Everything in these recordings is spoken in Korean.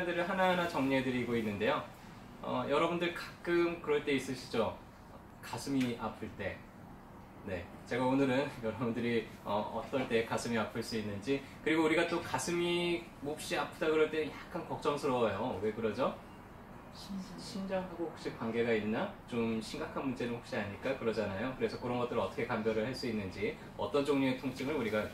숫자들을 하나하나 정리해드리고 있는데요. 여러분들 가끔 그럴 때 있으시죠? 가슴이 아플 때. 네, 제가 오늘은 여러분들이 어떨 때 가슴이 아플 수 있는지, 그리고 우리가 또 가슴이 몹시 아프다 그럴 때 약간 걱정스러워요. 왜 그러죠? 심장하고 혹시 관계가 있나? 좀 심각한 문제는 혹시 아닐까? 그러잖아요. 그래서 그런 것들을 어떻게 감별을 할 수 있는지, 어떤 종류의 통증을 우리가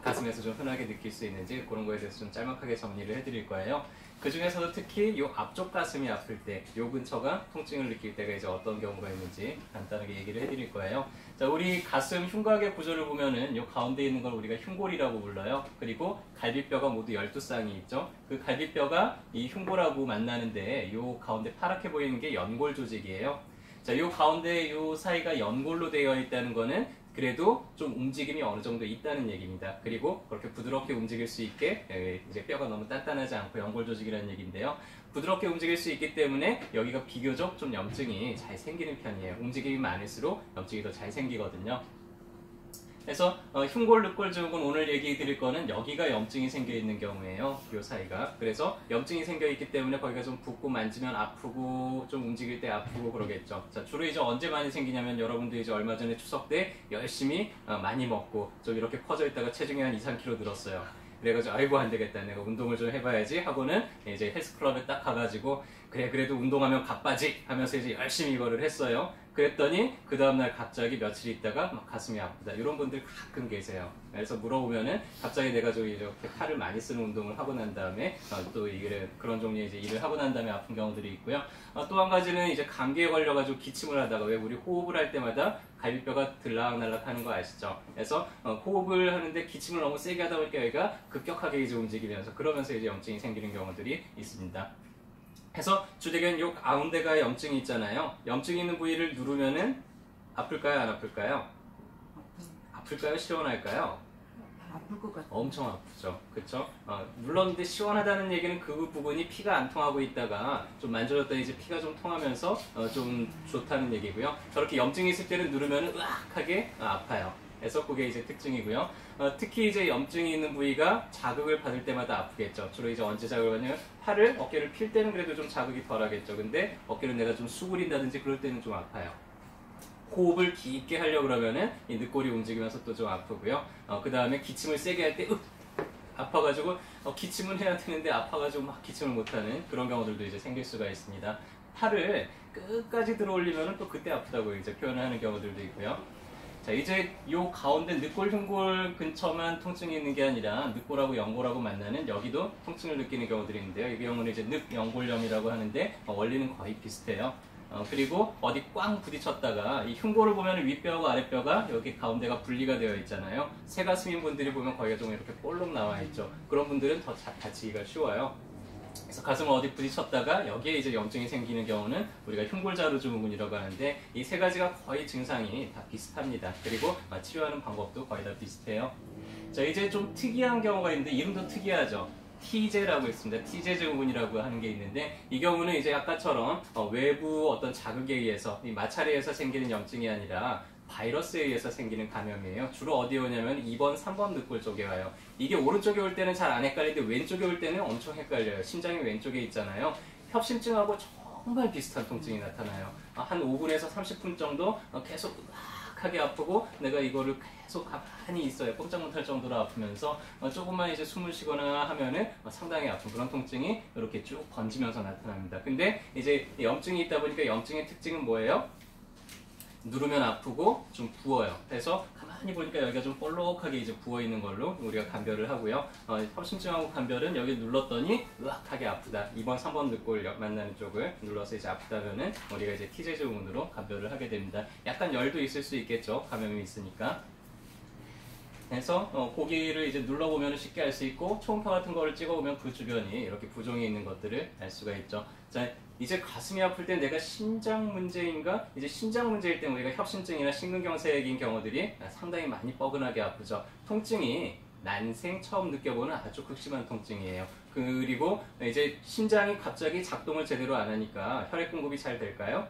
가슴에서 좀 흔하게 느낄 수 있는지, 그런 거에 대해서 좀 짤막하게 정리를 해드릴 거예요. 그 중에서도 특히 이 앞쪽 가슴이 아플 때, 이 근처가 통증을 느낄 때가 이제 어떤 경우가 있는지 간단하게 얘기를 해드릴 거예요. 자, 우리 가슴 흉곽의 구조를 보면은 이 가운데 있는 걸 우리가 흉골이라고 불러요. 그리고 갈비뼈가 모두 12쌍이 있죠. 그 갈비뼈가 이 흉골하고 만나는데 이 가운데 파랗게 보이는 게 연골 조직이에요. 자, 이 가운데 이 사이가 연골로 되어 있다는 거는 그래도 좀 움직임이 어느 정도 있다는 얘기입니다. 그리고 그렇게 부드럽게 움직일 수 있게, 이제 뼈가 너무 단단하지 않고 연골 조직이라는 얘기인데요. 부드럽게 움직일 수 있기 때문에 여기가 비교적 좀 염증이 잘 생기는 편이에요. 움직임이 많을수록 염증이 더 잘 생기거든요. 그래서 흉골, 늑골 증후군 오늘 얘기 드릴 거는 여기가 염증이 생겨 있는 경우예요. 이 사이가. 그래서 염증이 생겨 있기 때문에 거기가 좀 붓고 만지면 아프고 좀 움직일 때 아프고 그러겠죠. 자, 주로 이제 언제 많이 생기냐면 여러분들이 이제 얼마 전에 추석 때 열심히 많이 먹고 좀 이렇게 퍼져 있다가 체중이 한 2, 3kg 늘었어요. 그래가지고 아이고 안 되겠다, 내가 운동을 좀 해봐야지 하고는 이제 헬스클럽에 딱 가가지고 그래 그래도 운동하면 가빠지 하면서 이제 열심히 이거를 했어요. 그랬더니 그 다음날 갑자기 며칠 있다가 막 가슴이 아프다, 이런 분들 가끔 계세요. 그래서 물어보면은 갑자기 내가 저 이렇게 팔을 많이 쓰는 운동을 하고 난 다음에 또 그런 종류의 이제 일을 하고 난 다음에 아픈 경우들이 있고요. 또 한 가지는 이제 감기에 걸려가지고 기침을 하다가, 왜 우리 호흡을 할 때마다 갈비뼈가 들락날락 하는 거 아시죠? 그래서 호흡을 하는데 기침을 너무 세게 하다 보니까 여기가 급격하게 이제 움직이면서 그러면서 이제 염증이 생기는 경우들이 있습니다. 해서 주되겐 요 가운데가 염증이 있잖아요. 염증이 있는 부위를 누르면은 아플까요? 안 아플까요? 아플까요? 시원할까요? 아플 것 같아요. 엄청 아프죠. 그쵸? 눌렀는데 시원하다는 얘기는 그 부분이 피가 안 통하고 있다가 좀 만져줬더니 이제 피가 좀 통하면서 좀 좋다는 얘기고요. 저렇게 염증이 있을 때는 누르면 으악하게 아파요. 그래서 그게 이제 특징이고요. 특히 이제 염증이 있는 부위가 자극을 받을 때마다 아프겠죠. 주로 이제 언제 자극을 받냐면 팔을, 어깨를 필 때는 그래도 좀 자극이 덜 하겠죠. 근데 어깨를 내가 좀 수그린다든지 그럴 때는 좀 아파요. 호흡을 깊게 하려고 그러면은 이 늑골이 움직이면서 또 좀 아프고요. 그 다음에 기침을 세게 할 때 아파가지고 기침은 해야 되는데 아파가지고 막 기침을 못하는 그런 경우들도 이제 생길 수가 있습니다. 팔을 끝까지 들어 올리면은 또 그때 아프다고 이제 표현을 하는 경우들도 있고요. 자, 이제 요 가운데 늑골, 흉골 근처만 통증이 있는 게 아니라 늑골하고 연골하고 만나는 여기도 통증을 느끼는 경우들이 있는데요. 이 경우는 이제 늑연골염이라고 하는데 원리는 거의 비슷해요. 그리고 어디 꽝 부딪혔다가 이 흉골을 보면 윗뼈하고 아랫뼈가 여기 가운데가 분리가 되어 있잖아요. 새가슴인 분들이 보면 거기가 좀 이렇게 볼록 나와 있죠. 그런 분들은 더 다치기가 쉬워요. 그래서 가슴을 어디 부딪혔다가 여기에 이제 염증이 생기는 경우는 우리가 흉골자루 증후군이라고 하는데, 이 세 가지가 거의 증상이 다 비슷합니다. 그리고 치료하는 방법도 거의 다 비슷해요. 자, 이제 좀 특이한 경우가 있는데 이름도 특이하죠. T제라고 있습니다. T제 증후군이라고 하는 게 있는데, 이 경우는 이제 아까처럼 외부 어떤 자극에 의해서, 이 마찰에 의해서 생기는 염증이 아니라 바이러스에 의해서 생기는 감염이에요. 주로 어디에 오냐면 2번, 3번 늑골 쪽에 와요. 이게 오른쪽에 올 때는 잘 안 헷갈리는데 왼쪽에 올 때는 엄청 헷갈려요. 심장이 왼쪽에 있잖아요. 협심증하고 정말 비슷한 통증이 나타나요. 한 5분에서 30분 정도 계속 하게 아프고 내가 이거를 계속 가만히 있어요. 꼼짝 못할 정도로 아프면서 조금만 이제 숨을 쉬거나 하면은 상당히 아픈 그런 통증이 이렇게 쭉 번지면서 나타납니다. 근데 이제 염증이 있다 보니까 염증의 특징은 뭐예요? 누르면 아프고 좀 부어요. 그래서 가만히 보니까 여기가 좀 볼록하게 이제 부어 있는 걸로 우리가 감별을 하고요. 협심증하고 감별은 여기 눌렀더니 으악하게 아프다. 2번, 3번 늑골 만나는 쪽을 눌러서 이제 아프다면은 우리가 이제 T제 증후군으로 감별을 하게 됩니다. 약간 열도 있을 수 있겠죠. 감염이 있으니까. 그래서 고기를 이제 눌러보면 쉽게 알 수 있고, 초음파 같은 거를 찍어보면 그 주변이 이렇게 부종이 있는 것들을 알 수가 있죠. 자, 이제 가슴이 아플 때 내가 심장 문제인가? 이제 심장 문제일 때 우리가 협심증이나 심근경색인 경우들이 상당히 많이 뻐근하게 아프죠. 통증이 난생 처음 느껴보는 아주 극심한 통증이에요. 그리고 이제 심장이 갑자기 작동을 제대로 안 하니까 혈액 공급이 잘 될까요?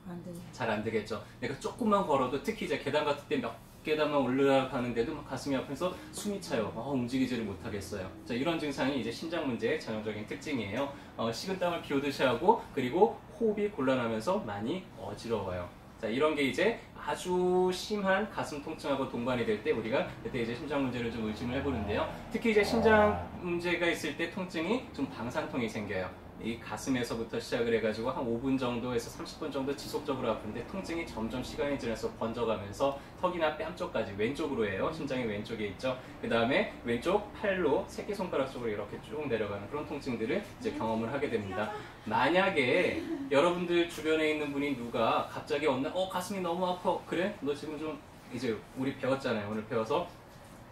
안 되네. 잘 안 되겠죠. 내가 조금만 걸어도, 특히 이제 계단 같을 때 몇 계단만 올라가는데도 막 가슴이 아파서 숨이 차요. 움직이지를 못하겠어요. 자, 이런 증상이 이제 심장 문제의 전형적인 특징이에요. 식은땀을 비오듯이 하고 그리고 호흡이 곤란하면서 많이 어지러워요. 자, 이런 게 이제 아주 심한 가슴 통증하고 동반이 될 때 우리가 그때 이제 심장 문제를 좀 의심을 해보는데요. 특히 이제 심장 문제가 있을 때 통증이 좀 방산통이 생겨요. 이 가슴에서부터 시작을 해가지고 한 5분 정도에서 30분 정도 지속적으로 아픈데 통증이 점점 시간이 지나서 번져가면서 턱이나 뺨 쪽까지 왼쪽으로 해요. 심장이 왼쪽에 있죠. 그 다음에 왼쪽 팔로 새끼손가락 쪽으로 이렇게 쭉 내려가는 그런 통증들을 이제 경험을 하게 됩니다. 만약에 여러분들 주변에 있는 분이 누가 갑자기 어느 날 가슴이 너무 아파. 그래? 너 지금 좀 이제 우리 배웠잖아요. 오늘 배워서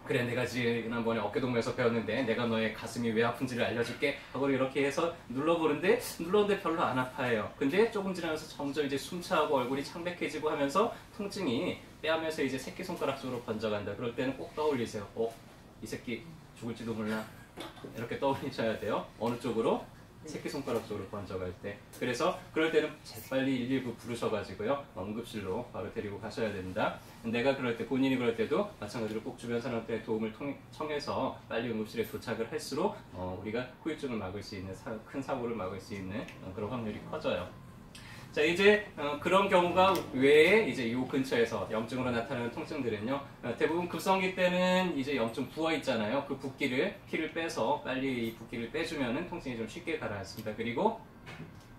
그래, 내가 지난번에 어깨동무에서 배웠는데 내가 너의 가슴이 왜 아픈지를 알려줄게 하고 이렇게 해서 눌렀는데 별로 안 아파해요. 근데 조금 지나면서 점점 이제 숨차고 얼굴이 창백해지고 하면서 통증이 뺨에서 이제 새끼손가락 쪽으로 번져간다. 그럴 때는 꼭 떠올리세요. 이 새끼 죽을지도 몰라. 이렇게 떠올리셔야 돼요. 어느 쪽으로? 새끼손가락 쪽으로 번져갈 때. 그래서 그럴 때는 재빨리 119 부르셔가지고요, 응급실로 바로 데리고 가셔야 됩니다. 내가 그럴 때, 본인이 그럴 때도 마찬가지로 꼭 주변 사람들의 도움을 청해서 빨리 응급실에 도착을 할수록 우리가 후유증을 막을 수 있는, 큰 사고를 막을 수 있는 그런 확률이 커져요. 자, 이제 그런 경우가 외에 이제 이 근처에서 염증으로 나타나는 통증들은요, 대부분 급성기 때는 이제 염증 부어 있잖아요. 그 붓기를, 피를 빼서 빨리 이 붓기를 빼주면은 통증이 좀 쉽게 가라앉습니다. 그리고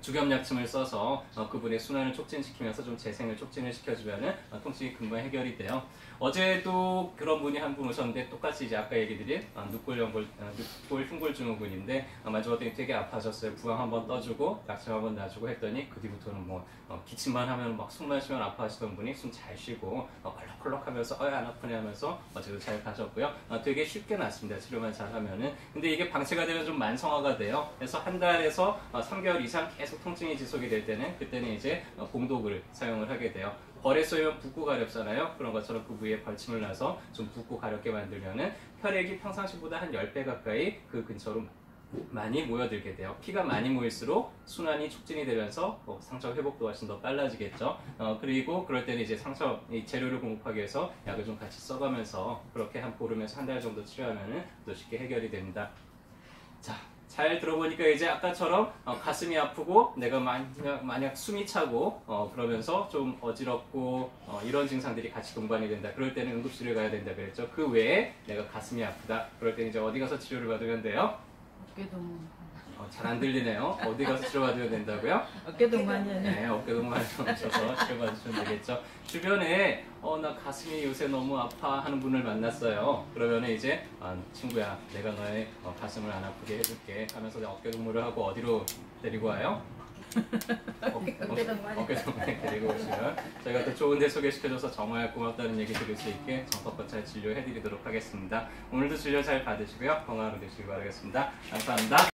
주겸약침을 써서 그분의 순환을 촉진시키면서 좀 재생을 촉진을 시켜주면은 통증이 금방 해결이 돼요. 어제도 그런 분이 한 분 오셨는데 똑같이 이제 아까 얘기 드린 늑골 흉골 증후군인데 만져봤더니 되게 아파졌어요. 부항 한번 떠주고 약침 한번 놔주고 했더니 그 뒤부터는 뭐 기침만 하면 막 숨만 쉬면 아파하시던 분이 숨 잘 쉬고 콜록콜록 하면서 안 아프네 하면서 어제도 잘 가셨고요. 되게 쉽게 낫습니다. 치료만 잘 하면은. 근데 이게 방치가 되면 좀 만성화가 돼요. 그래서 한 달에서 3개월 이상 계속 통증이 지속이 될 때는 그때는 이제 봉독을 사용을 하게 돼요. 벌에 쏘이면 붓고 가렵잖아요. 그런 것처럼 그 부위에 벌침을 놔서 좀 붓고 가렵게 만들면은 혈액이 평상시보다 한 10배 가까이 그 근처로 많이 모여들게 돼요. 피가 많이 모일수록 순환이 촉진이 되면서 상처 회복도 훨씬 더 빨라지겠죠. 그리고 그럴 때는 이제 상처 재료를 공급하기 위해서 약을 좀 같이 써가면서 그렇게 한 보름에서 한 달 정도 치료하면은 또 쉽게 해결이 됩니다. 자, 잘 들어보니까 이제 아까처럼 가슴이 아프고 내가 만약 숨이 차고 그러면서 좀 어지럽고 이런 증상들이 같이 동반이 된다. 그럴 때는 응급실을 가야 된다 그랬죠. 그 외에 내가 가슴이 아프다. 그럴 때는 이제 어디 가서 치료를 받으면 돼요? 어깨동무. 잘 안 들리네요. 어디 가서 치료받으면 된다고요? 어깨동무하냐? 네, 어깨동무 하셔서 치료받으시면 되겠죠. 주변에 나 가슴이 요새 너무 아파 하는 분을 만났어요. 그러면 이제 친구야, 내가 너의 가슴을 안 아프게 해줄게 하면서 어깨동무를 하고 어디로 데리고 와요? 어깨동무에 데리고 오시면 저희가 더 좋은 데 소개시켜줘서 정말 고맙다는 얘기 드릴 수 있게 정성껏 잘 진료해드리도록 하겠습니다. 오늘도 진료 잘 받으시고요. 건강하게 되시길 바라겠습니다. 감사합니다.